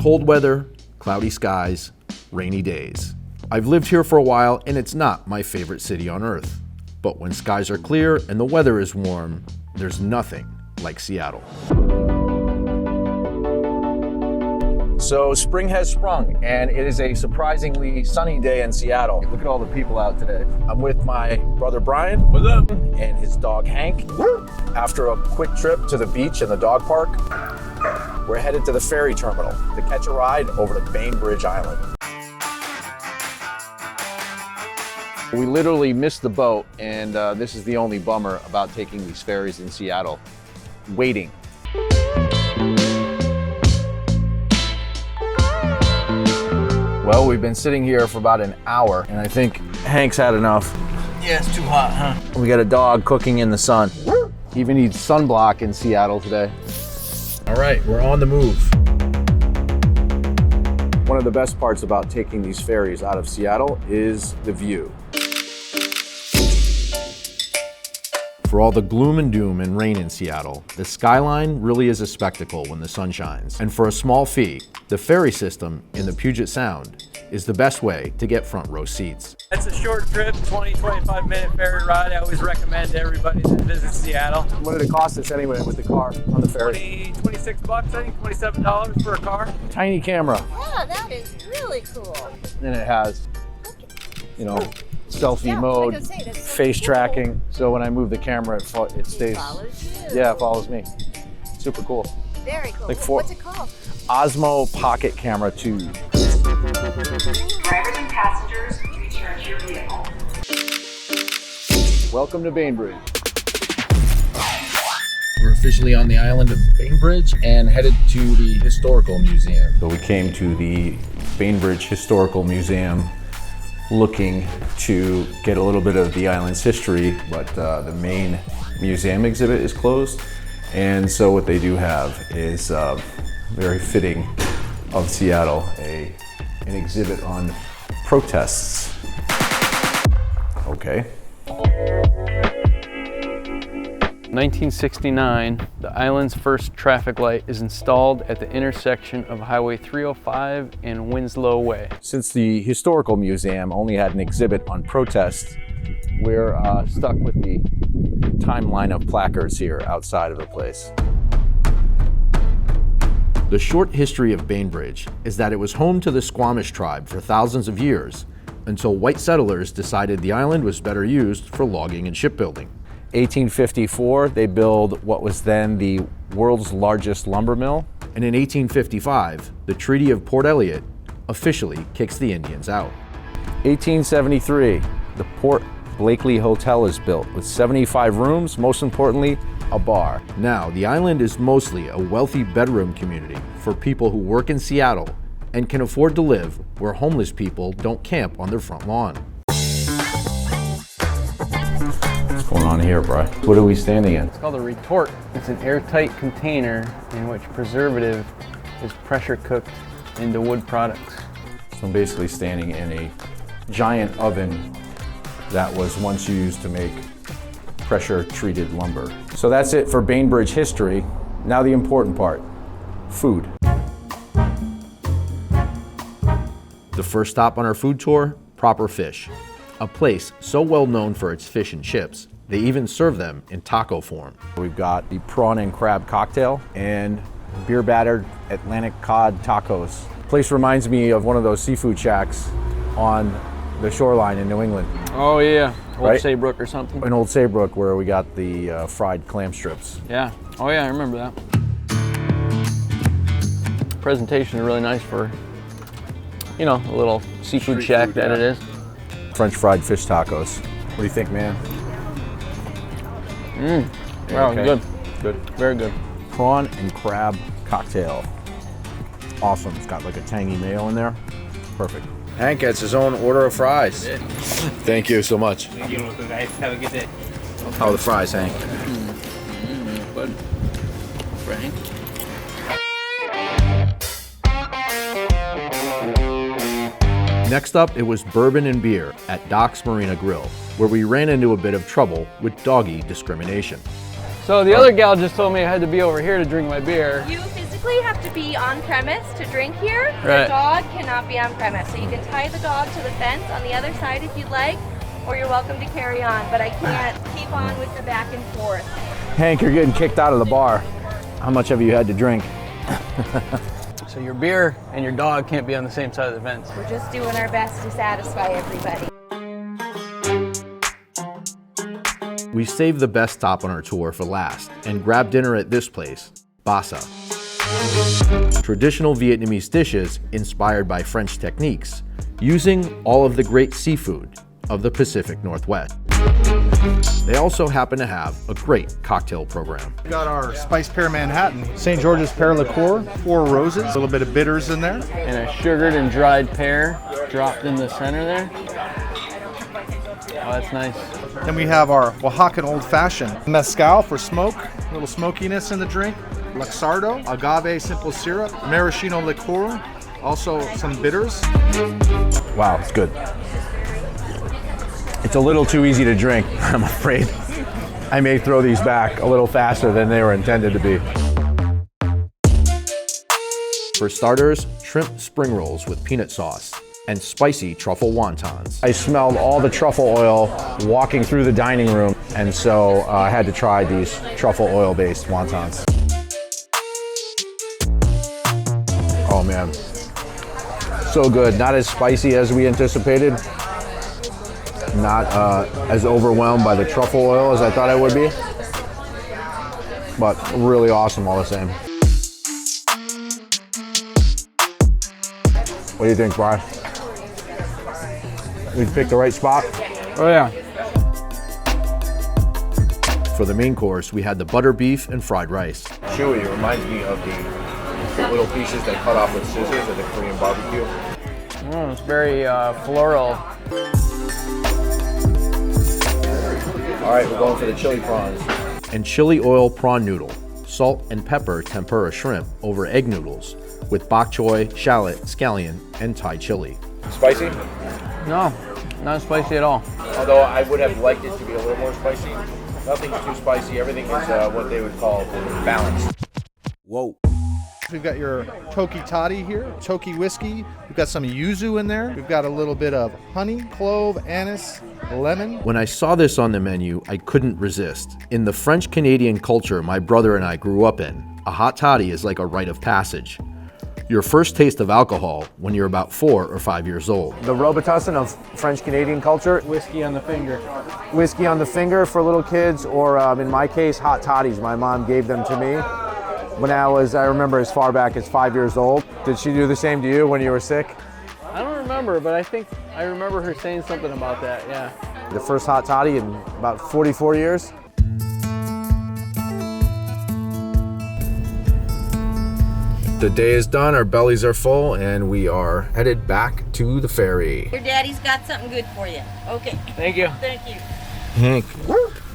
Cold weather, cloudy skies, rainy days. I've lived here for a while and it's not my favorite city on earth. But when skies are clear and the weather is warm, there's nothing like Seattle. So spring has sprung and it is a surprisingly sunny day in Seattle. Look at all the people out today. I'm with my brother Bryan. What's up? And his dog Hank. After a quick trip to the beach and the dog park, we're headed to the ferry terminal to catch a ride over to Bainbridge Island. We literally missed the boat, and this is the only bummer about taking these ferries in Seattle. Waiting. Well, we've been sitting here for about an hour, and I think Hank's had enough. Yeah, it's too hot, huh? We got a dog cooking in the sun. Even needs sunblock in Seattle today. All right, we're on the move. One of the best parts about taking these ferries out of Seattle is the view. For all the gloom and doom and rain in Seattle, the skyline really is a spectacle when the sun shines. And for a small fee, the ferry system in the Puget Sound is the best way to get front row seats. It's a short trip, 20-25 minute ferry ride. I always recommend to everybody that visits Seattle. What did it cost us anyway with the car on the ferry? 26 bucks, I think, $27 for a car. Tiny camera. Yeah, that is really cool. And it has, you know, selfie Yeah, mode, like I say, that's so face cool. tracking. So when I move the camera, it stays. It follows you. Yeah, it follows me. Super cool. Very cool. Like What's it called? Osmo Pocket Camera 2. Drivers and passengers, return to your vehicle. Welcome to Bainbridge. We're officially on the island of Bainbridge and headed to the Historical Museum. So we came to the Bainbridge Historical Museum looking to get a little bit of the island's history, but the main museum exhibit is closed. And so what they do have is very fitting of Seattle, an exhibit on protests. Okay. 1969, the island's first traffic light is installed at the intersection of Highway 305 and Winslow Way. Since the Historical Museum only had an exhibit on protests, we're stuck with the timeline of placards here outside of the place. The short history of Bainbridge is that it was home to the Squamish tribe for thousands of years, until white settlers decided the island was better used for logging and shipbuilding. 1854, they built what was then the world's largest lumber mill. And in 1855, the Treaty of Port Elliot officially kicks the Indians out. 1873, the Port Blakely Hotel is built with 75 rooms, most importantly, a bar. Now, the island is mostly a wealthy bedroom community for people who work in Seattle and can afford to live where homeless people don't camp on their front lawn. What's going on here, Bryan? What are we standing in? It's called a retort. It's an airtight container in which preservative is pressure cooked into wood products. So I'm basically standing in a giant oven that was once used to make pressure-treated lumber. So that's it for Bainbridge history. Now the important part, food. The first stop on our food tour, Proper Fish, a place so well known for its fish and chips, they even serve them in taco form. We've got the prawn and crab cocktail and beer-battered Atlantic cod tacos. The place reminds me of one of those seafood shacks on the shoreline in New England. Oh yeah, Old Right? Saybrook or something. In Old Saybrook, where we got the fried clam strips. Yeah, oh yeah, I remember that. Presentation is really nice for, you know, a little seafood shack food, that yeah. it is. French fried fish tacos. What do you think, man? Wow, okay. good, Good. very good. Prawn and crab cocktail. Awesome. It's got like a tangy mayo in there. Perfect. Hank gets his own order of fries. Thank you so much. Thank you, guys. Have a good day. How are the fries, Hank? Good. Frank. Next up, it was bourbon and beer at Doc's Marina Grill, where we ran into a bit of trouble with doggy discrimination. So the other gal just told me I had to be over here to drink my beer. You physically physically have to be on premise to drink here. Right. The dog cannot be on premise. So you can tie the dog to the fence on the other side if you'd like, or you're welcome to carry on, but I can't keep on with the back and forth. Hank, you're getting kicked out of the bar. How much have you had to drink? So your beer and your dog can't be on the same side of the fence. We're just doing our best to satisfy everybody. We saved the best stop on our tour for last and grabbed dinner at this place, Basa. Traditional Vietnamese dishes inspired by French techniques, using all of the great seafood of the Pacific Northwest. They also happen to have a great cocktail program. We got our spiced pear Manhattan, St. George's pear liqueur, 4 roses, a little bit of bitters in there. And a sugared and dried pear dropped in the center there. Oh, that's nice. Then we have our Oaxacan Old Fashioned, mezcal for smoke, a little smokiness in the drink, Luxardo, agave simple syrup, maraschino liqueur, also some bitters. Wow, it's good. It's a little too easy to drink, I'm afraid. I may throw these back a little faster than they were intended to be. For starters, shrimp spring rolls with peanut sauce and spicy truffle wontons. I smelled all the truffle oil walking through the dining room, and so I had to try these truffle oil-based wontons. Oh man, so good. Not as spicy as we anticipated. Not as overwhelmed by the truffle oil as I thought I would be, but really awesome all the same. What do you think, Bryan? We picked the right spot? Oh yeah. For the main course, we had the butter beef and fried rice. Chewy, it reminds me of the little pieces they cut off with scissors at the Korean barbecue. It's very floral. All right, we're going for the chili prawns. And chili oil prawn noodle, salt and pepper tempura shrimp over egg noodles with bok choy, shallot, scallion, and Thai chili. Spicy? No, not spicy at all. Although I would have liked it to be a little more spicy. Nothing's too spicy. Everything is what they would call balanced. Whoa. We've got your Toddy here, Toki whiskey. We've got some yuzu in there. We've got a little bit of honey, clove, anise, lemon. When I saw this on the menu, I couldn't resist. In the French-Canadian culture my brother and I grew up in, a hot toddy is like a rite of passage. Your first taste of alcohol when you're about 4 or 5 years old. The Robitussin of French-Canadian culture. Whiskey on the finger. Whiskey on the finger for little kids, or in my case, hot toddies. My mom gave them to me when I remember as far back as 5 years old. Did she do the same to you when you were sick? I don't remember, but I think I remember her saying something about that, yeah. The first hot toddy in about 44 years. The day is done, our bellies are full, and we are headed back to the ferry. Your daddy's got something good for you. Okay. Thank you. Thank you. Hank,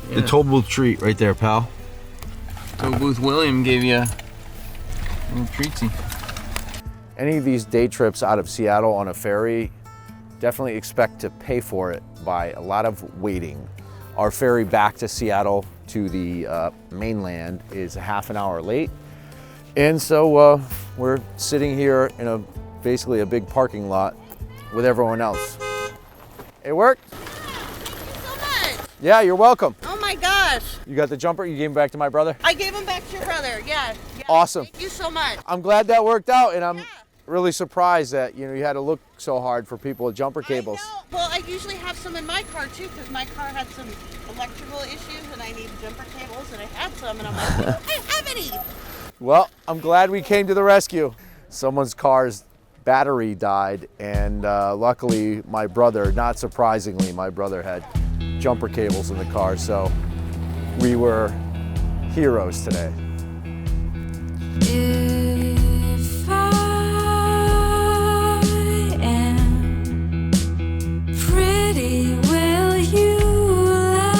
the toll booth treat right there, pal. So Booth William gave you a little treatsy. Any of these day trips out of Seattle on a ferry, definitely expect to pay for it by a lot of waiting. Our ferry back to Seattle to the mainland is a half an hour late. And so we're sitting here in basically a big parking lot with everyone else. It worked? So much. Yeah, you're welcome. Oh my gosh. You got the jumper? You gave him back to my brother? I gave him back to your brother. Yeah. Awesome. Thank you so much. I'm glad that worked out, and I'm really surprised that you had to look so hard for people with jumper cables. I know. Well, I usually have some in my car too, because my car had some electrical issues and I need jumper cables, and I had some, and I'm like, I don't have any. Well, I'm glad we came to the rescue. Someone's car's battery died, and luckily my brother, not surprisingly, my brother had jumper cables in the car, so we were heroes today. If I am pretty, will you love?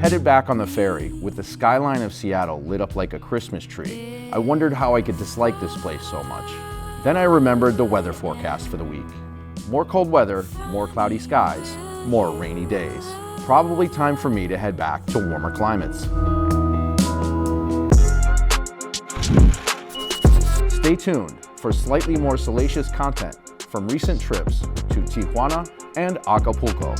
Headed back on the ferry with the skyline of Seattle lit up like a Christmas tree, I wondered how I could dislike this place so much. Then I remembered the weather forecast for the week. More cold weather, more cloudy skies, more rainy days. Probably time for me to head back to warmer climates. Stay tuned for slightly more salacious content from recent trips to Tijuana and Acapulco.